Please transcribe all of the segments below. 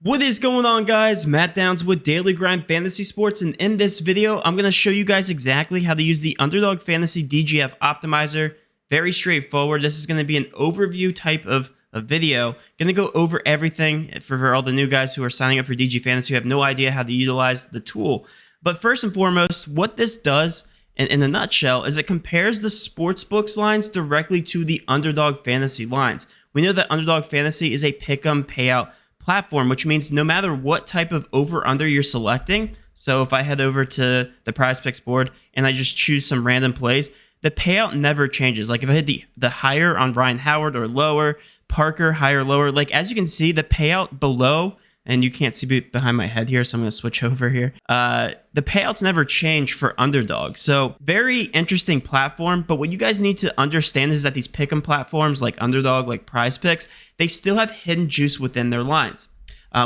What is going on, guys? Matt Downs with Daily Grind Fantasy Sports, and in this video I'm going to show you guys exactly how to use the Underdog Fantasy DGF Optimizer. Very straightforward. This is going to be an overview type of video. Going to go over everything for all the new guys who are signing up for DG Fantasy who have no idea how to utilize the tool. But first and foremost, what this does in a nutshell is it compares the sportsbooks lines directly to the Underdog Fantasy lines. We know that Underdog Fantasy is a pick'em payout platform, which means no matter what type of over-under you're selecting, so if I head over to the Prizepicks board and I just choose some random plays, the payout never changes. Like if I hit the higher on Ryan Howard or lower, Parker, higher, lower, like as you can see, the payout below, and you can't see behind my head here, so I'm going to switch over here. The payouts never change for Underdog. So very interesting platform, but what you guys need to understand is that these pick'em platforms like Underdog, like Prizepicks, they still have hidden juice within their lines,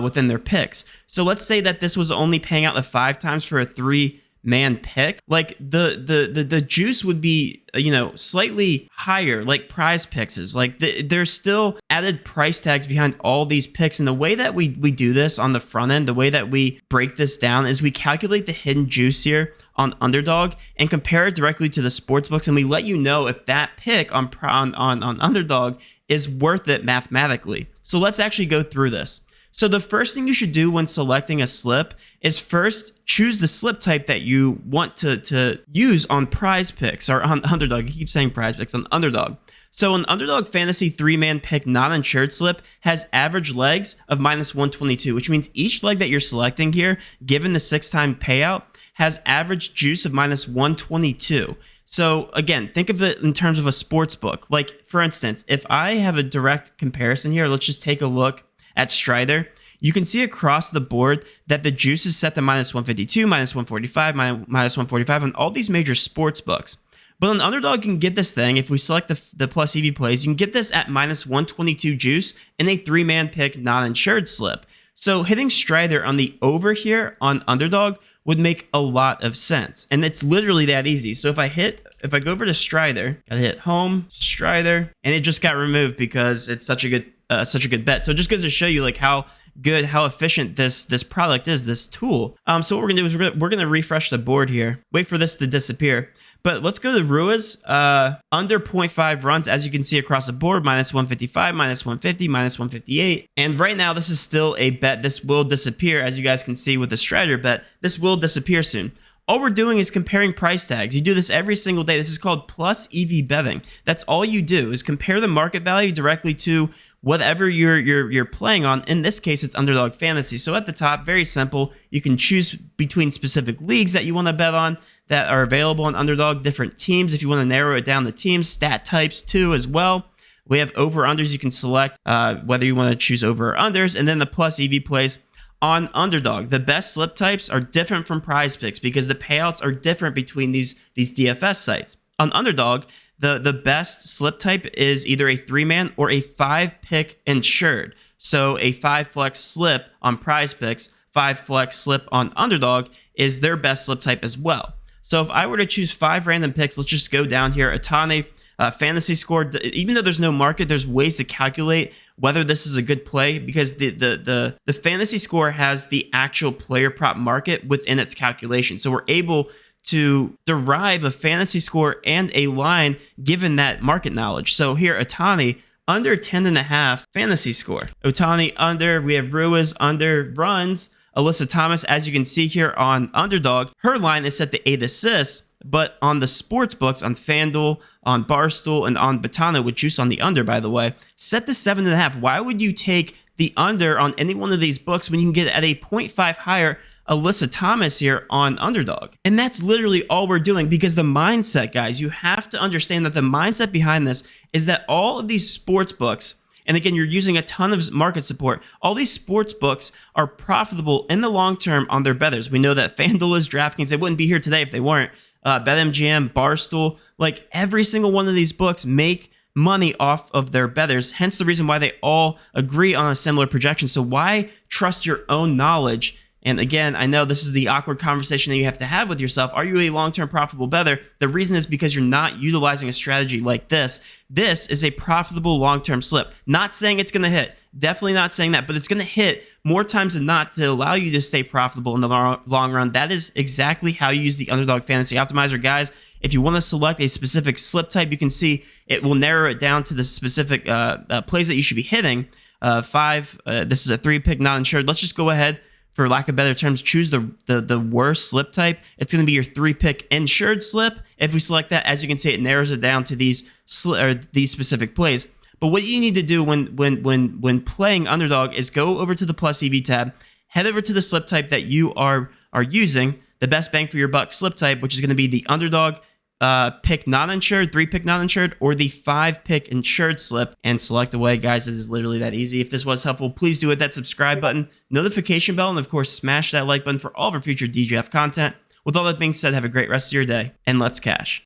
within their picks. So let's say that this was only paying out the 5 times for a 3-man pick. Like the juice would be, you know, slightly higher, like Prizepicks is. Like there's still added price tags behind all these picks, and the way that we do this on the front end, the way that we break this down is we calculate the hidden juice here on Underdog and compare it directly to the sportsbooks, and we let you know if that pick on Underdog is worth it mathematically. So let's actually go through this. So the first thing you should do when selecting a slip is first choose the slip type that you want to use on Prizepicks or on Underdog. I keep saying Prizepicks, on Underdog. So an Underdog Fantasy 3-man pick non-insured slip has average legs of -122, which means each leg that you're selecting here, given the 6-time payout, has average juice of -122. So again, think of it in terms of a sports book. Like for instance, if I have a direct comparison here, let's just take a look at Strider. You can see across the board that the juice is set to -152, -145, -145 on all these major sports books. But on Underdog, you can get this thing, if we select the plus EV plays, you can get this at -122 juice in a 3-man pick non-insured slip. So hitting Strider on the over here on Underdog would make a lot of sense. And it's literally that easy. So if I go over to Strider, I hit home, Strider, and it just got removed because it's such a good bet. So it just goes to show you like how good, how efficient this product is, this tool. So what we're gonna do is we're gonna refresh the board here, wait for this to disappear. But let's go to Ruiz, under 0.5 runs, as you can see across the board, -155, -150, -158. And right now, this is still a bet. This will disappear, as you guys can see with the Strider bet. This will disappear soon. All we're doing is comparing price tags. You do this every single day. This is called plus EV betting. That's all you do is compare the market value directly to whatever you're playing on. In this case, it's Underdog Fantasy. So at the top, very simple. You can choose between specific leagues that you want to bet on that are available on Underdog, different teams. If you want to narrow it down to teams, stat types too as well. We have over-unders. You can select whether you want to choose over or unders, and then the plus EV plays. On Underdog, the best slip types are different from Prizepicks because the payouts are different between these DFS sites. On Underdog, the best slip type is either a 3-man or a 5-pick insured. So a 5-flex slip on Prizepicks, 5-flex slip on Underdog is their best slip type as well. So if I were to choose 5 random picks, let's just go down here. Atane, fantasy score, even though there's no market, there's ways to calculate whether this is a good play because the fantasy score has the actual player prop market within its calculation. So we're able to derive a fantasy score and a line given that market knowledge. So here, Atane, under 10.5 fantasy score. Otani under, we have Ruiz under runs. Alyssa Thomas, as you can see here on Underdog, her line is set to 8 assists, but on the sports books, on FanDuel, on Barstool, and on Betano, with juice on the under, by the way, set to 7.5. Why would you take the under on any one of these books when you can get at a 0.5 higher Alyssa Thomas here on Underdog? And that's literally all we're doing because the mindset, guys, you have to understand that the mindset behind this is that all of these sports books, and again, you're using a ton of market support, all these sports books are profitable in the long term on their bettors. We know that FanDuel is, DraftKings, they wouldn't be here today if they weren't. BetMGM, Barstool, like every single one of these books make money off of their bettors, hence the reason why they all agree on a similar projection. So why trust your own knowledge And again, I know this is the awkward conversation that you have to have with yourself. Are you a long-term profitable bettor? The reason is because you're not utilizing a strategy like this. This is a profitable long-term slip. Not saying it's going to hit. Definitely not saying that, but it's going to hit more times than not to allow you to stay profitable in the long run. That is exactly how you use the Underdog Fantasy Optimizer, guys. If you want to select a specific slip type, you can see it will narrow it down to the specific plays that you should be hitting. This is a 3-pick non-insured. Let's just go ahead, for lack of better terms, choose the worst slip type. It's going to be your 3-pick insured slip. If we select that, as you can see, it narrows it down to these specific plays. But what you need to do when playing Underdog is go over to the plus EV tab, head over to the slip type that you are using, the best bang for your buck slip type, which is going to be the Underdog pick non-insured, 3-pick non-insured, or the 5-pick insured slip, and select away, guys. It is literally that easy. If this was helpful, please do hit that subscribe button, notification bell, and of course, smash that like button for all of our future DGF content. With all that being said, have a great rest of your day, and let's cash.